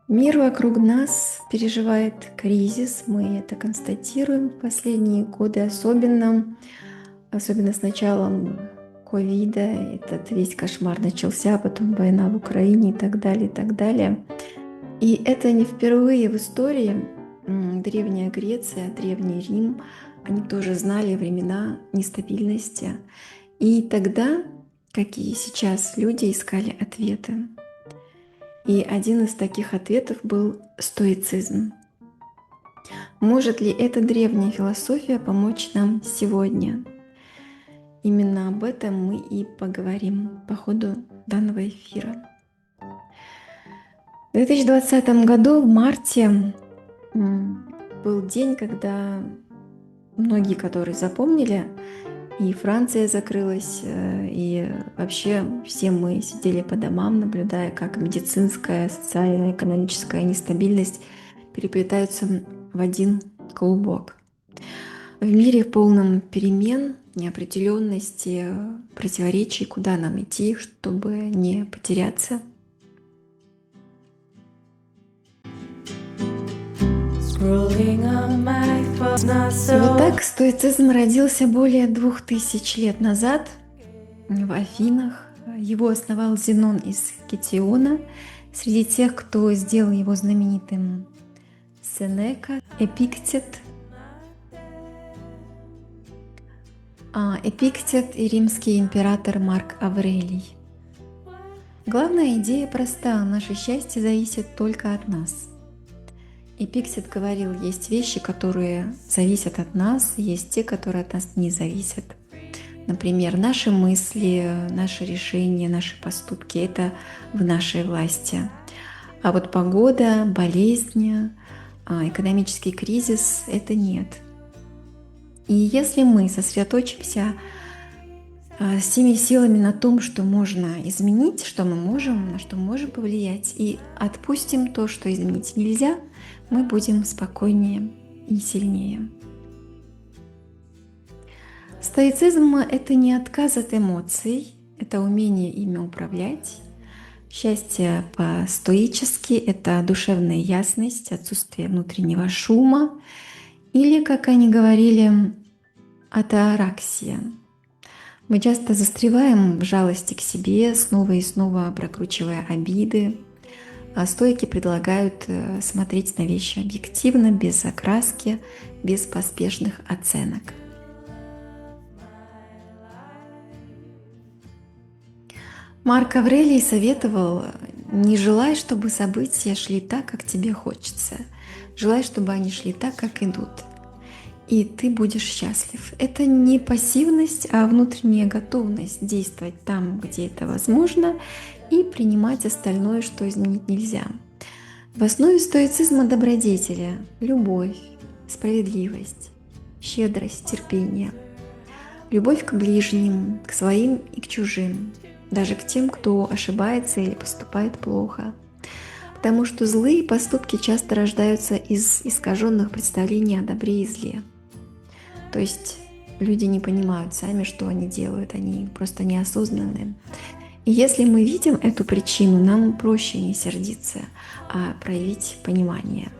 Мир вокруг нас переживает кризис, мы это констатируем в последние годы, особенно с началом ковида. Этот весь кошмар начался, потом война в Украине и так далее, и так далее. И это не впервые в истории. Древняя Греция, Древний Рим, они тоже знали времена нестабильности. И тогда, как и сейчас, люди искали ответы. И один из таких ответов был стоицизм. Может ли эта древняя философия помочь нам сегодня? Именно об этом мы и поговорим по ходу данного эфира. В 2020 году, в марте, был день, когда многие, которые запомнили, и Франция закрылась, и вообще все мы сидели по домам, наблюдая, как медицинская, социальная, экономическая нестабильность переплетаются в один клубок. В мире полном перемен, неопределенности, противоречий, куда нам идти, чтобы не потеряться. И вот так стоицизм родился более 2000 лет назад в Афинах. Его основал Зенон из Китиона. Среди тех, кто сделал его знаменитым, Сенека, Эпиктет и римский император Марк Аврелий. Главная идея проста: наше счастье зависит только от нас. Эпиктет говорил, есть вещи, которые зависят от нас, есть те, которые от нас не зависят. Например, наши мысли, наши решения, наши поступки — это в нашей власти. А вот погода, болезни, экономический кризис — это нет. И если мы сосредоточимся всеми силами на том, что можно изменить, что мы можем, на что мы можем повлиять, и отпустим то, что изменить нельзя, мы будем спокойнее и сильнее. Стоицизм — это не отказ от эмоций, это умение ими управлять. Счастье по-стоически — это душевная ясность, отсутствие внутреннего шума, или, как они говорили, атараксия. Мы часто застреваем в жалости к себе, снова и снова прокручивая обиды. А стоики предлагают смотреть на вещи объективно, без окраски, без поспешных оценок. Марк Аврелий советовал: не желай, чтобы события шли так, как тебе хочется. Желай, чтобы они шли так, как идут. И ты будешь счастлив. Это не пассивность, а внутренняя готовность действовать там, где это возможно, и принимать остальное, что изменить нельзя. В основе стоицизма добродетели, любовь, справедливость, щедрость, терпение, любовь к ближним, к своим и к чужим, даже к тем, кто ошибается или поступает плохо. Потому что злые поступки часто рождаются из искаженных представлений о добре и зле. То есть люди не понимают сами, что они делают, они просто неосознанные. И если мы видим эту причину, нам проще не сердиться, а проявить понимание.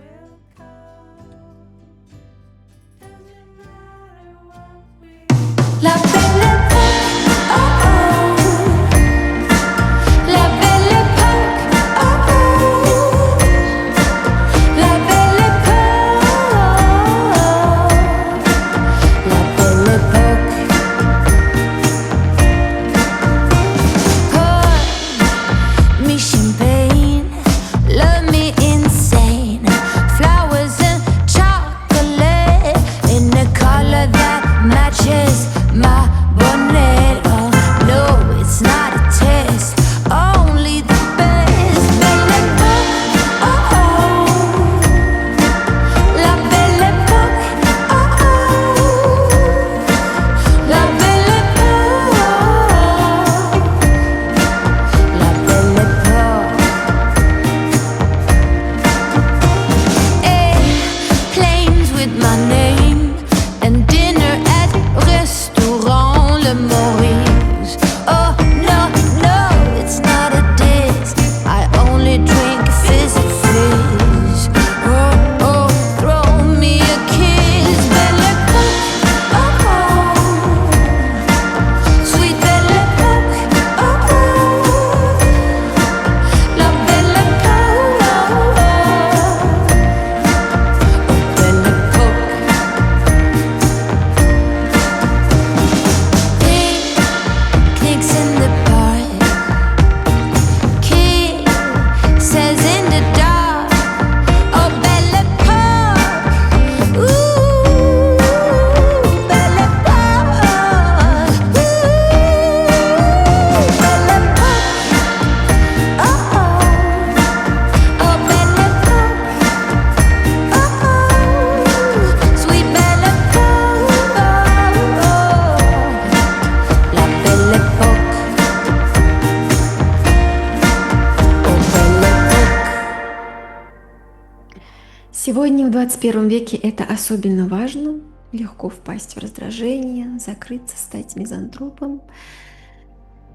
Сегодня, в 21 веке, это особенно важно. Легко впасть в раздражение, закрыться, стать мизантропом.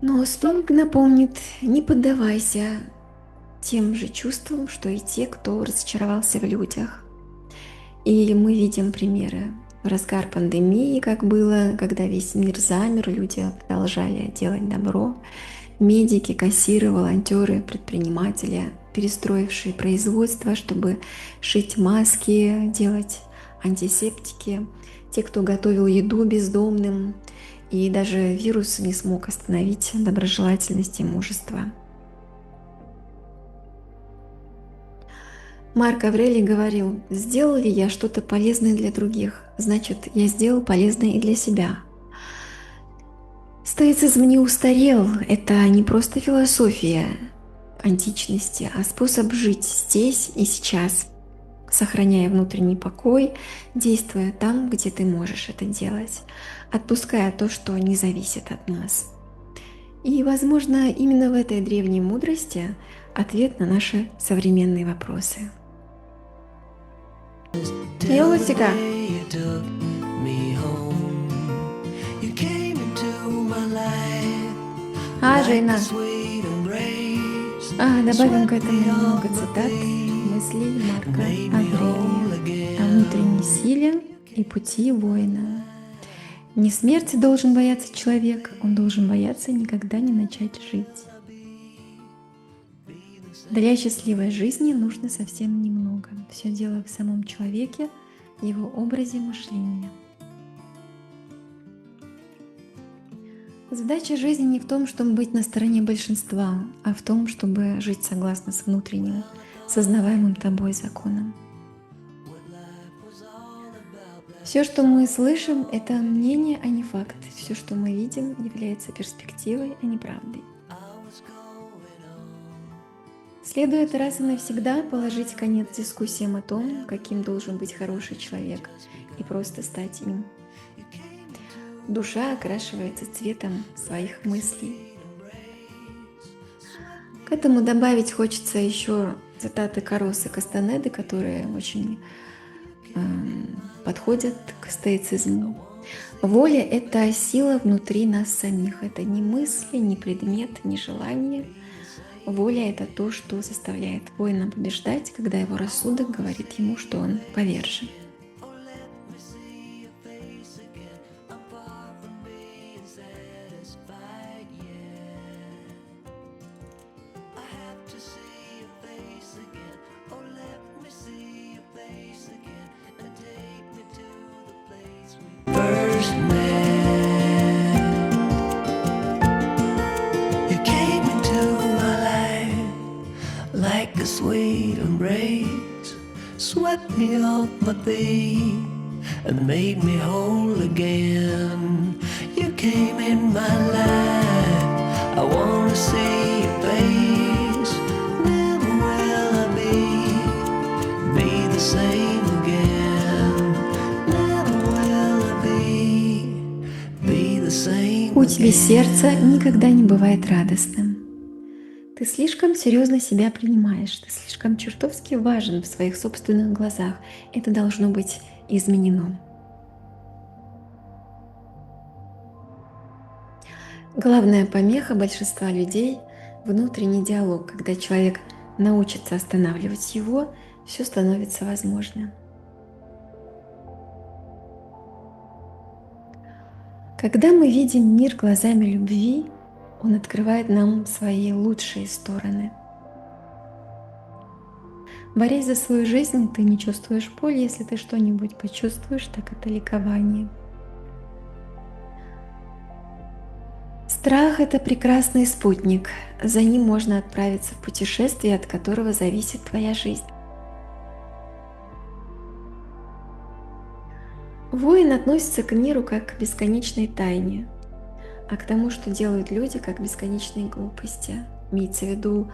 Но Стонг напомнит: не поддавайся тем же чувствам, что и те, кто разочаровался в людях. И мы видим примеры в разгар пандемии, как было, когда весь мир замер, люди продолжали делать добро. Медики, кассиры, волонтеры, предприниматели, перестроившие производство, чтобы шить маски, делать антисептики, те, кто готовил еду бездомным, и даже вирус не смог остановить доброжелательность и мужество. Марк Аврелий говорил: «Сделал ли я что-то полезное для других, значит, я сделал полезное и для себя». Стоицизм не устарел, это не просто философия античности, а способ жить здесь и сейчас, сохраняя внутренний покой, действуя там, где ты можешь это делать, отпуская то, что не зависит от нас. И, возможно, именно в этой древней мудрости ответ на наши современные вопросы. Елусика! Жена. Добавим к этому немного цитат мыслей Марка Аврелия о внутренней силе и пути воина. Не смерти должен бояться человек, он должен бояться никогда не начать жить. Для счастливой жизни нужно совсем немного. Все дело в самом человеке, его образе мышления. Задача жизни не в том, чтобы быть на стороне большинства, а в том, чтобы жить согласно с внутренним, сознаваемым тобой законом. Все, что мы слышим, это мнение, а не факт. Все, что мы видим, является перспективой, а не правдой. Следует раз и навсегда положить конец дискуссиям о том, каким должен быть хороший человек, и просто стать им. Душа окрашивается цветом своих мыслей. К этому добавить хочется еще цитаты Кароса Кастанеды, которые очень подходят к стоицизму. Воля — это сила внутри нас самих. Это не мысли, не предмет, не желание. Воля — это то, что заставляет воина побеждать, когда его рассудок говорит ему, что он повержен. Like a sweet embrace, swept me off my feet and made me whole again. You came in my life, I wanna see your face. Never will I be the same again. Never will I be the same. Путь без сердца никогда не бывает радостным. Ты слишком серьезно себя принимаешь, ты слишком чертовски важен в своих собственных глазах. Это должно быть изменено. Главная помеха большинства людей — внутренний диалог. Когда человек научится останавливать его, все становится возможным. Когда мы видим мир глазами любви, он открывает нам свои лучшие стороны. Борясь за свою жизнь, ты не чувствуешь боли. Если ты что-нибудь почувствуешь, так это ликование. Страх — это прекрасный спутник. За ним можно отправиться в путешествие, от которого зависит твоя жизнь. Воин относится к миру как к бесконечной тайне, а к тому, что делают люди, как бесконечные глупости. Имеется в виду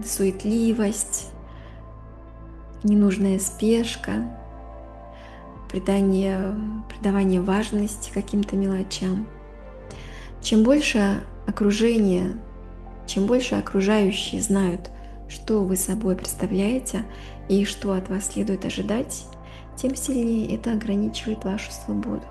суетливость, ненужная спешка, придавание важности каким-то мелочам. Чем больше окружающие знают, что вы собой представляете и что от вас следует ожидать, тем сильнее это ограничивает вашу свободу.